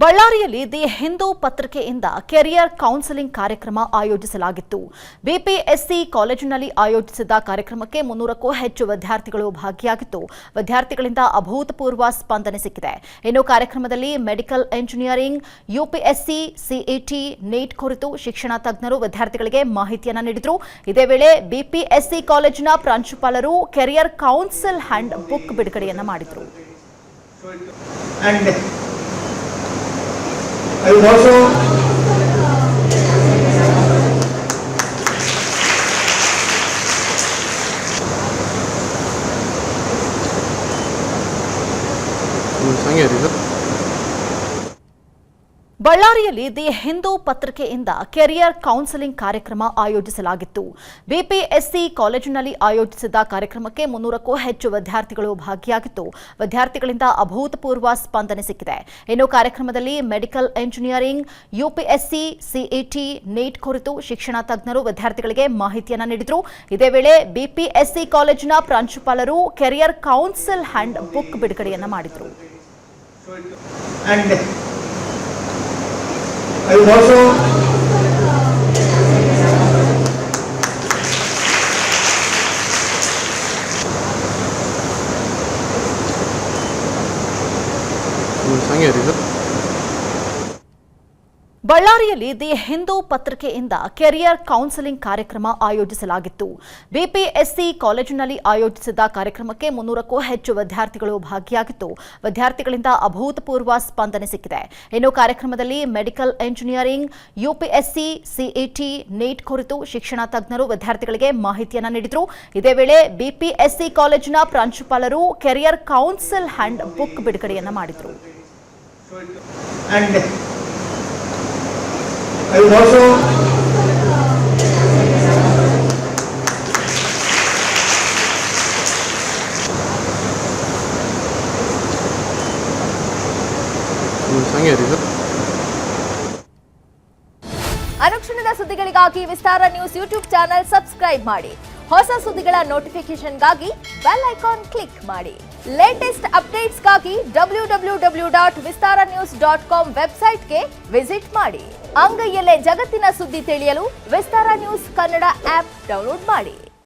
ಬಳ್ಳಾರಿಯಲ್ಲಿ the Hindu ಪತ್ರಿಕೆಯಿಂದ career counselling ಕಾರ್ಯಕ್ರಮ ಆಯೋಜಿಸಲಾಗಿತ್ತು. ಬಿಪಿಎಸ್ಸಿ ಕಾಲೇಜಿನಲ್ಲಿ ಆಯೋಜಿಸಿದ ಕಾರ್ಯಕ್ರಮಕ್ಕೆ 300ಕ್ಕೂ ಹೆಚ್ಚು ವಿದ್ಯಾರ್ಥಿಗಳು ಭಾಗಿಯಾಗಿದ್ದು, ವಿದ್ಯಾರ್ಥಿಗಳಿಂದ ಅಭೂತಪೂರ್ವ ಸ್ಪಂದನೆ ಸಿಕ್ಕಿದೆ. ಇನ್ನು ಕಾರ್ಯಕ್ರಮದಲ್ಲಿ medical engineering, UPSC, CET, NEET ಕುರಿತು ಶಿಕ್ಷಣ ತಜ್ಞರು ವಿದ್ಯಾರ್ಥಿಗಳಿಗೆ ಮಾಹಿತಿಯನ್ನು ನೀಡಿದರು. ಇದೇ ವೇಳೆ ಬಿಪಿಎಸ್ಸಿ ಕಾಲೇಜಿನ ಪ್ರಾಂಶುಪಾಲರು ಕೆರಿಯರ್ ಕೌನ್ಸಿಲ್ ಹ್ಯಾಂಡ್ ಬುಕ್ ಬಿಡುಗಡೆಯನ್ನು ಮಾಡಿದರು. I will also ಬಳ್ಳಾರಿಯಲ್ಲಿ ದಿ ಹಿಂದೂ ಪತ್ರಿಕೆಯಿಂದ ಕೆರಿಯರ್ ಕೌನ್ಸೆಲಿಂಗ್ ಕಾರ್ಯಕ್ರಮ ಆಯೋಜಿಸಲಾಗಿತ್ತು. ಬಿಪಿಎಸ್ಸಿ ಕಾಲೇಜಿನಲ್ಲಿ ಆಯೋಜಿಸಿದ ಕಾರ್ಯಕ್ರಮಕ್ಕೆ 300ಕ್ಕೂ ಹೆಚ್ಚು ವಿದ್ಯಾರ್ಥಿಗಳು ಭಾಗಿಯಾಗಿದ್ದು, ವಿದ್ಯಾರ್ಥಿಗಳಿಂದ ಅಭೂತಪೂರ್ವ ಸ್ಪಂದನೆ ಸಿಕ್ಕಿದೆ. ಇನ್ನು ಕಾರ್ಯಕ್ರಮದಲ್ಲಿ medical engineering, UPSC, CET, NEET ಕುರಿತು ಶಿಕ್ಷಣ ತಜ್ಞರು ವಿದ್ಯಾರ್ಥಿಗಳಿಗೆ ಮಾಹಿತಿಯನ್ನು ನೀಡಿದರು. ಇದೇ ವೇಳೆ ಬಿಪಿಎಸ್ಸಿ ಕಾಲೇಜಿನ ಪ್ರಾಂಶುಪಾಲರು ಕೆರಿಯರ್ ಕೌನ್ಸಿಲ್ ಹ್ಯಾಂಡ್ ಬುಕ್ ಬಿಡುಗಡೆಯನ್ನು ಮಾಡಿದರು. I will also ಬಳ್ಳಾರಿಯಲ್ಲಿ ದಿ ಹಿಂದೂ ಪತ್ರಿಕೆಯಿಂದ ಕೆರಿಯರ್ ಕೌನ್ಸೆಲಿಂಗ್ ಕಾರ್ಯಕ್ರಮ ಆಯೋಜಿಸಲಾಗಿತ್ತು. ಬಿಪಿಎಸ್ಸಿ ಕಾಲೇಜಿನಲ್ಲಿ ಆಯೋಜಿಸಿದ ಕಾರ್ಯಕ್ರಮಕ್ಕೆ 300ಕ್ಕೂ ಹೆಚ್ಚು ವಿದ್ಯಾರ್ಥಿಗಳು ಭಾಗಿಯಾಗಿದ್ದು, ವಿದ್ಯಾರ್ಥಿಗಳಿಂದ ಅಭೂತಪೂರ್ವ ಸ್ಪಂದನೆ ಸಿಕ್ಕಿದೆ. ಇನ್ನು ಕಾರ್ಯಕ್ರಮದಲ್ಲಿ medical engineering, UPSC, CET, NEET ಕುರಿತು ಶಿಕ್ಷಣ ತಜ್ಞರು ವಿದ್ಯಾರ್ಥಿಗಳಿಗೆ ಮಾಹಿತಿಯನ್ನು ನೀಡಿದರು. ಇದೇ ವೇಳೆ ಬಿಪಿಎಸ್ಸಿ ಕಾಲೇಜಿನ ಪ್ರಾಂಶುಪಾಲರು ಕೆರಿಯರ್ ಕೌನ್ಸಿಲ್ ಹ್ಯಾಂಡ್ ಬುಕ್ ಬಿಡುಗಡೆಯನ್ನು ಮಾಡಿದರು. I will also ಅನುಕ್ಷಣದ ಸುದ್ದಿಗಳಿಗಾಗಿ ವಿಸ್ತಾರ ನ್ಯೂಸ್ ಯೂಟ್ಯೂಬ್ ಚಾನೆಲ್ ಸಬ್ಸ್ಕ್ರೈಬ್ ಮಾಡಿ. ಹೊಸ ಸುದ್ದಿಗಳ ನೋಟಿಫಿಕೇಶನ್ಗಾಗಿ ಬೆಲ್ ಐಕಾನ್ ಕ್ಲಿಕ್ ಮಾಡಿ. ಲೇಟೆಸ್ಟ್ ಅಪ್ಡೇಟ್ಸ್ಗಾಗಿ www.vistaranews.com ವೆಬ್ಸೈಟ್ಗೆ ವಿಸಿಟ್ ಮಾಡಿ. ಅಂಗೈಯಲ್ಲೇ ಜಗತ್ತಿನ ಸುದ್ದಿ ತಿಳಿಯಲು ವಿಸ್ತಾರ ನ್ಯೂಸ್ ಕನ್ನಡ ಆಪ್ ಡೌನ್ಲೋಡ್ ಮಾಡಿ.